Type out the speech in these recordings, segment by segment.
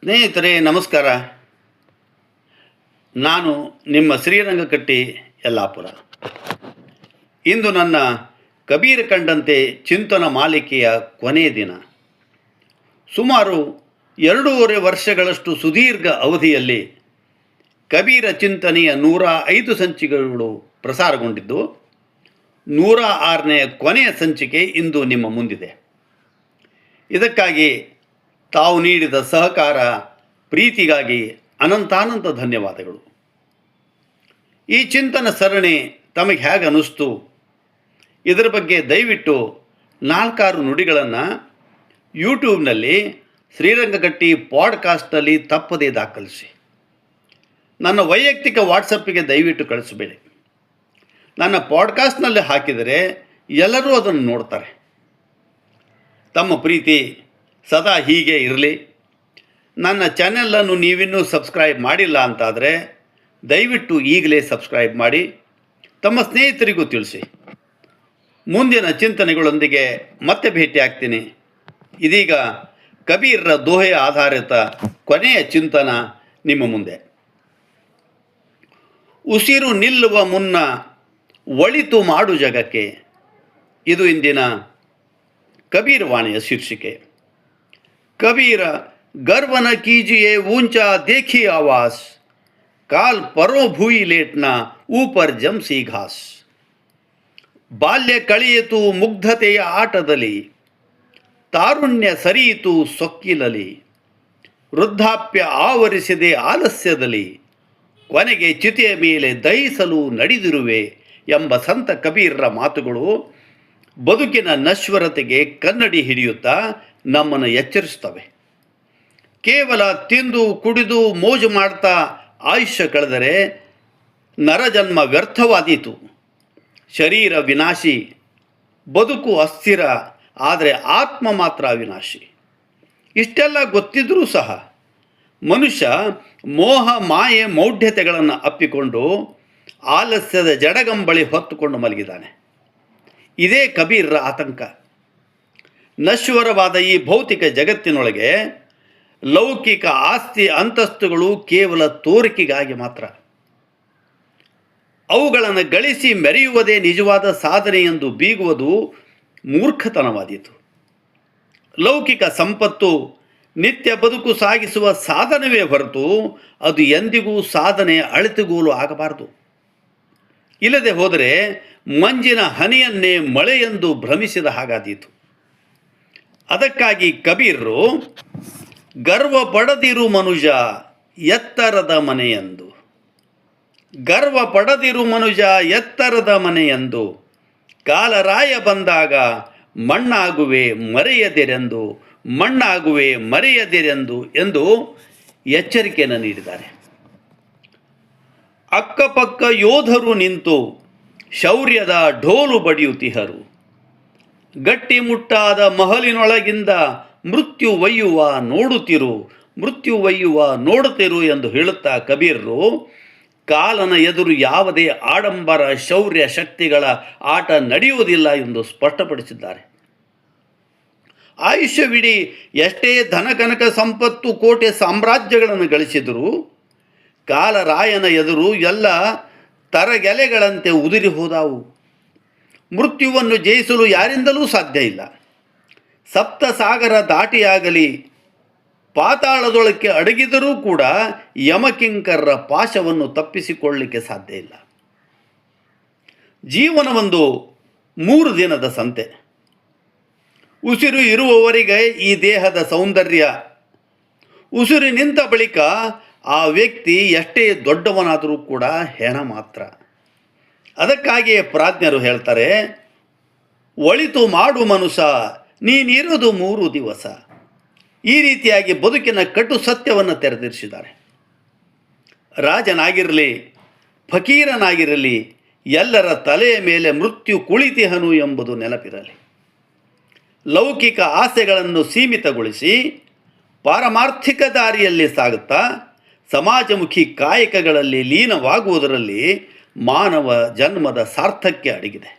ಸ್ನೇಹಿತರೆ ನಮಸ್ಕಾರ. ನಾನು ನಿಮ್ಮ ಶ್ರೀರಂಗಕಟ್ಟಿ ಯಲ್ಲಾಪುರ. ಇಂದು ನನ್ನ ಕಬೀರ ಕಂಡಂತೆ ಚಿಂತನ ಮಾಲಿಕೆಯ ಕೊನೆಯ ದಿನ. ಸುಮಾರು 2.5 ವರ್ಷಗಳಷ್ಟು ಸುದೀರ್ಘ ಅವಧಿಯಲ್ಲಿ ಕಬೀರ ಚಿಂತನೆಯ 105 ಸಂಚಿಕೆಗಳು ಪ್ರಸಾರಗೊಂಡಿದ್ದು, 106ನೇ ಕೊನೆಯ ಸಂಚಿಕೆ ಇಂದು ನಿಮ್ಮ ಮುಂದಿದೆ. ಇದಕ್ಕಾಗಿ ತಾವು ನೀಡಿದ ಸಹಕಾರ, ಪ್ರೀತಿಗಾಗಿ ಅನಂತಾನಂತ ಧನ್ಯವಾದಗಳು. ಈ ಚಿಂತನ ಸರಣಿ ತಮಗೆ ಹೇಗೆ ಅನ್ನಿಸ್ತು? ಇದರ ಬಗ್ಗೆ ದಯವಿಟ್ಟು 4-6 ನುಡಿಗಳನ್ನು ಯೂಟ್ಯೂಬ್ನಲ್ಲಿ ಶ್ರೀರಂಗಕಟ್ಟಿ ಪಾಡ್ಕಾಸ್ಟ್ನಲ್ಲಿ ತಪ್ಪದೇ ದಾಖಲಿಸಿ. ನನ್ನ ವೈಯಕ್ತಿಕ ವಾಟ್ಸಪ್ಪಿಗೆ ದಯವಿಟ್ಟು ಕಳಿಸಬೇಡಿ. ನನ್ನ ಪಾಡ್ಕಾಸ್ಟ್ನಲ್ಲಿ ಹಾಕಿದರೆ ಎಲ್ಲರೂ ಅದನ್ನು ನೋಡ್ತಾರೆ. ತಮ್ಮ ಪ್ರೀತಿ ಸದಾ ಹೀಗೆ ಇರಲಿ. ನನ್ನ ಚಾನೆಲನ್ನು ನೀವಿನ್ನೂ ಸಬ್ಸ್ಕ್ರೈಬ್ ಮಾಡಿಲ್ಲ ಅಂತಾದರೆ ದಯವಿಟ್ಟು ಈಗಲೇ ಸಬ್ಸ್ಕ್ರೈಬ್ ಮಾಡಿ, ತಮ್ಮ ಸ್ನೇಹಿತರಿಗೂ ತಿಳಿಸಿ. ಮುಂದಿನ ಚಿಂತನೆಗಳೊಂದಿಗೆ ಮತ್ತೆ ಭೇಟಿ ಆಗ್ತೀನಿ. ಇದೀಗ ಕಬೀರರ ದೋಹೆಯ ಆಧಾರಿತ ಕೊನೆಯ ಚಿಂತನ ನಿಮ್ಮ ಮುಂದೆ. ಉಸಿರು ನಿಲ್ಲುವ ಮುನ್ನ ಒಳಿತು ಮಾಡು ಜಗಕ್ಕೆ. ಇದು ಇಂದಿನ ಕಬೀರ ವಾಣಿಯ ಶೀರ್ಷಿಕೆ. कबीर गर्व न कीजिए ऊंचा देखिए आवास, काल परो भूई लेटना ऊपर जमसी घास. ಬಾಲ್ಯ ಕಳೆಯಿತು ಮುಗ್ಧತೆಯ ಆಟದಲ್ಲಿ, ತಾರುಣ್ಯ ಸರಿಯಿತು ಸೊಕ್ಕಿಲಲಿ, ವೃದ್ಧಾಪ್ಯ ಆವರಿಸಿದೆ ಆಲಸ್ಯದಲ್ಲಿ, ಕೊನೆಗೆ ಚಿತೆಯ ಮೇಲೆ ದಹಿಸಲು ನಡೆದಿರುವೆ ಎಂಬ ಸಂತ ಕಬೀರರ ಮಾತುಗಳು ಬದುಕಿನ ನಶ್ವರತೆಗೆ ಕನ್ನಡಿ ಹಿಡಿಯುತ್ತಾ ನಮ್ಮನ್ನು ಎಚ್ಚರಿಸ್ತವೆ. ಕೇವಲ ತಿಂದು ಕುಡಿದು ಮೋಜು ಮಾಡ್ತಾ ಆಯುಷ್ಯ ಕಳೆದರೆ ನರಜನ್ಮ ವ್ಯರ್ಥವಾದೀತು. ಶರೀರ ವಿನಾಶಿ, ಬದುಕು ಅಸ್ಥಿರ, ಆದರೆ ಆತ್ಮ ಮಾತ್ರ ಅವಿನಾಶಿ. ಇಷ್ಟೆಲ್ಲ ಗೊತ್ತಿದ್ದರೂ ಸಹ ಮನುಷ್ಯ ಮೋಹ ಮಾಯೆ ಮೌಢ್ಯತೆಗಳನ್ನು ಅಪ್ಪಿಕೊಂಡು ಆಲಸ್ಯದ ಜಡಗಂಬಳಿ ಹೊತ್ತುಕೊಂಡು ಮಲಗಿದ್ದಾನೆ. ಇದೇ ಕಬೀರರ ಆತಂಕ. ನಶ್ವರವಾದ ಈ ಭೌತಿಕ ಜಗತ್ತಿನೊಳಗೆ ಲೌಕಿಕ ಆಸ್ತಿ ಅಂತಸ್ತುಗಳು ಕೇವಲ ತೋರಿಕೆಗಾಗಿ ಮಾತ್ರ. ಅವುಗಳನ್ನು ಗಳಿಸಿ ಮೆರೆಯುವುದೇ ನಿಜವಾದ ಸಾಧನೆ ಎಂದು ಬೀಗುವುದು ಮೂರ್ಖತನವಾದೀತು. ಲೌಕಿಕ ಸಂಪತ್ತು ನಿತ್ಯ ಬದುಕು ಸಾಗಿಸುವ ಸಾಧನವೇ ಹೊರತು ಅದು ಎಂದಿಗೂ ಸಾಧನೆಯ ಅಳತೆಗೋಲು ಆಗಬಾರದು. ಇಲ್ಲದೆ ಹೋದರೆ ಮಂಜಿನ ಹನಿಯನ್ನೇ ಮಳೆಯೆಂದು ಭ್ರಮಿಸಿದ ಹಾಗಾದೀತು. ಅದಕ್ಕಾಗಿ ಕಬೀರರು ಗರ್ವ ಪಡದಿರು ಮನುಜ ಎತ್ತರದ ಮನೆಯೆಂದು, ಗರ್ವ ಪಡದಿರು ಮನುಜ ಎತ್ತರದ ಮನೆಯೆಂದು, ಕಾಲರಾಯ ಬಂದಾಗ ಮಣ್ಣಾಗುವೆ ಮರೆಯದಿರೆಂದು, ಮಣ್ಣಾಗುವೆ ಮರೆಯದಿರೆಂದು ಎಂದು ಎಚ್ಚರಿಕೆಯನ್ನು ನೀಡಿದ್ದಾರೆ. ಅಕ್ಕಪಕ್ಕ ಯೋಧರು ನಿಂತು ಶೌರ್ಯದ ಢೋಲು ಬಡಿಯುತ್ತಿಹರು, ಗಟ್ಟಿ ಮುಟ್ಟಾದ ಮಹಲಿನೊಳಗಿಂದ ಮೃತ್ಯು ಒಯ್ಯುವ ನೋಡುತ್ತಿರು, ಮೃತ್ಯು ಒಯ್ಯುವ ನೋಡುತ್ತಿರು ಎಂದು ಹೇಳುತ್ತಾ ಕಬೀರರು ಕಾಲನ ಎದುರು ಯಾವುದೇ ಆಡಂಬರ ಶೌರ್ಯ ಶಕ್ತಿಗಳ ಆಟ ನಡೆಯುವುದಿಲ್ಲ ಎಂದು ಸ್ಪಷ್ಟಪಡಿಸಿದ್ದಾರೆ. ಆಯುಷ್ಯವಿಡೀ ಎಷ್ಟೇ ಧನಕನಕ ಸಂಪತ್ತು ಕೋಟೆ ಸಾಮ್ರಾಜ್ಯಗಳನ್ನು ಗಳಿಸಿದರೂ ಕಾಲರಾಯನ ಎದುರು ಎಲ್ಲ ತರಗೆಲೆಗಳಂತೆ ಉದುರಿ ಹೋದವು. ಮೃತ್ಯುವನ್ನು ಜಯಿಸಲು ಯಾರಿಂದಲೂ ಸಾಧ್ಯ ಇಲ್ಲ. ಸಪ್ತಸಾಗರ ದಾಟಿಯಾಗಲಿ ಪಾತಾಳದೊಳಕ್ಕೆ ಅಡಗಿದರೂ ಕೂಡ ಯಮಕಿಂಕರರ ಪಾಶವನ್ನು ತಪ್ಪಿಸಿಕೊಳ್ಳಲಿಕ್ಕೆ ಸಾಧ್ಯ ಇಲ್ಲ. ಜೀವನವೊಂದು 3 ದಿನದ ಸಂತೆ. ಉಸಿರು ಇರುವವರೆಗೆ ಈ ದೇಹದ ಸೌಂದರ್ಯ, ಉಸಿರು ನಿಂತ ಬಳಿಕ ಆ ವ್ಯಕ್ತಿ ಎಷ್ಟೇ ದೊಡ್ಡವನಾದರೂ ಕೂಡ ಹೆಣ ಮಾತ್ರ. ಅದಕ್ಕಾಗಿಯೇ ಪ್ರಾಜ್ಞರು ಹೇಳ್ತಾರೆ, ಒಳಿತು ಮಾಡು ಮನುಷ್ಯ ನೀನಿರೋದು 3 ದಿವಸ. ಈ ರೀತಿಯಾಗಿ ಬದುಕಿನ ಕಟು ಸತ್ಯವನ್ನು ತೆರೆದಿರಿಸಿದ್ದಾರೆ. ರಾಜನಾಗಿರಲಿ ಫಕೀರನಾಗಿರಲಿ ಎಲ್ಲರ ತಲೆಯ ಮೇಲೆ ಮೃತ್ಯು ಕುಳಿತಿಹನು ಎಂಬುದು ನೆನಪಿರಲಿ. ಲೌಕಿಕ ಆಸೆಗಳನ್ನು ಸೀಮಿತಗೊಳಿಸಿ ಪಾರಮಾರ್ಥಿಕ ದಾರಿಯಲ್ಲಿ ಸಾಗುತ್ತಾ ಸಮಾಜಮುಖಿ ಕಾಯಕಗಳಲ್ಲಿ ಲೀನವಾಗುವುದರಲ್ಲಿ ಮಾನವ ಜನ್ಮದ ಸಾರ್ಥಕ್ಯ ಅಡಗಿದೆ.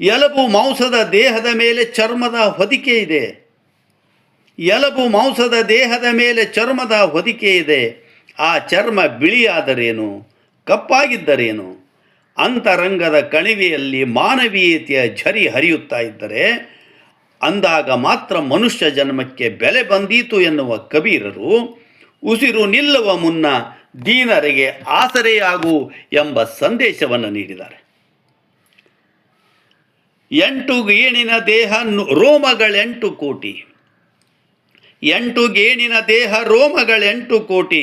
ಎಲುಬು ಮಾಂಸದ ದೇಹದ ಮೇಲೆ ಚರ್ಮದ ಹೊದಿಕೆ ಇದೆ. ಎಲಬು ಮಾಂಸದ ದೇಹದ ಮೇಲೆ ಚರ್ಮದ ಹೊದಿಕೆ ಇದೆ. ಆ ಚರ್ಮ ಬಿಳಿಯಾದರೇನು, ಕಪ್ಪಾಗಿದ್ದರೇನು? ಅಂತರಂಗದ ಕಣಿವೆಯಲ್ಲಿ ಮಾನವೀಯತೆಯ ಝರಿ ಹರಿಯುತ್ತಾ ಇದ್ದರೆ ಅಂದಾಗ ಮಾತ್ರ ಮನುಷ್ಯ ಜನ್ಮಕ್ಕೆ ಬೆಲೆ ಬಂದೀತು ಎನ್ನುವ ಕಬೀರರು ಉಸಿರು ನಿಲ್ಲುವ ಮುನ್ನ ದೀನರಿಗೆ ಆಸರೆಯಾಗು ಎಂಬ ಸಂದೇಶವನ್ನು ನೀಡಿದ್ದಾರೆ. 8 ಗೇಣಿನ ದೇಹ ರೋಮಗಳೆಂಟು ಕೋಟಿ. 8 ಗೇಣಿನ ದೇಹ ರೋಮಗಳೆಂಟು ಕೋಟಿ.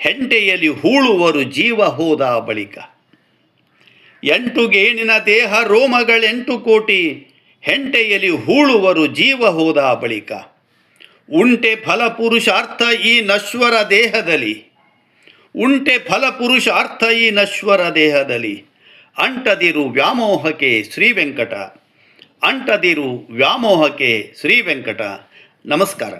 ಹೆಂಟೆಯಲ್ಲಿ ಹೂಳುವರು ಜೀವ ಹೋದ ಬಳಿಕ. 8 ಗೇಣಿನ ದೇಹ ರೋಮಗಳೆಂಟು ಕೋಟಿ. ಹೆಂಟೆಯಲ್ಲಿ ಹೂಳುವರು ಜೀವ ಹೋದ ಬಳಿಕ. ಉಂಟೆ ಫಲಪುರುಷಾರ್ಥ ಈ ನಶ್ವರ ದೇಹದಲ್ಲಿ. ಉಂಟೆ ಫಲಪುರುಷಾರ್ಥ ಈ ನಶ್ವರ ದೇಹದಲ್ಲಿ. ಅಂಟದಿರು ವ್ಯಾಮೋಹಕ್ಕೆ ಶ್ರೀ ವೆಂಕಟ. ಅಂಟದಿರು ವ್ಯಾಮೋಹಕ್ಕೆ ಶ್ರೀ ವೆಂಕಟ. ನಮಸ್ಕಾರ.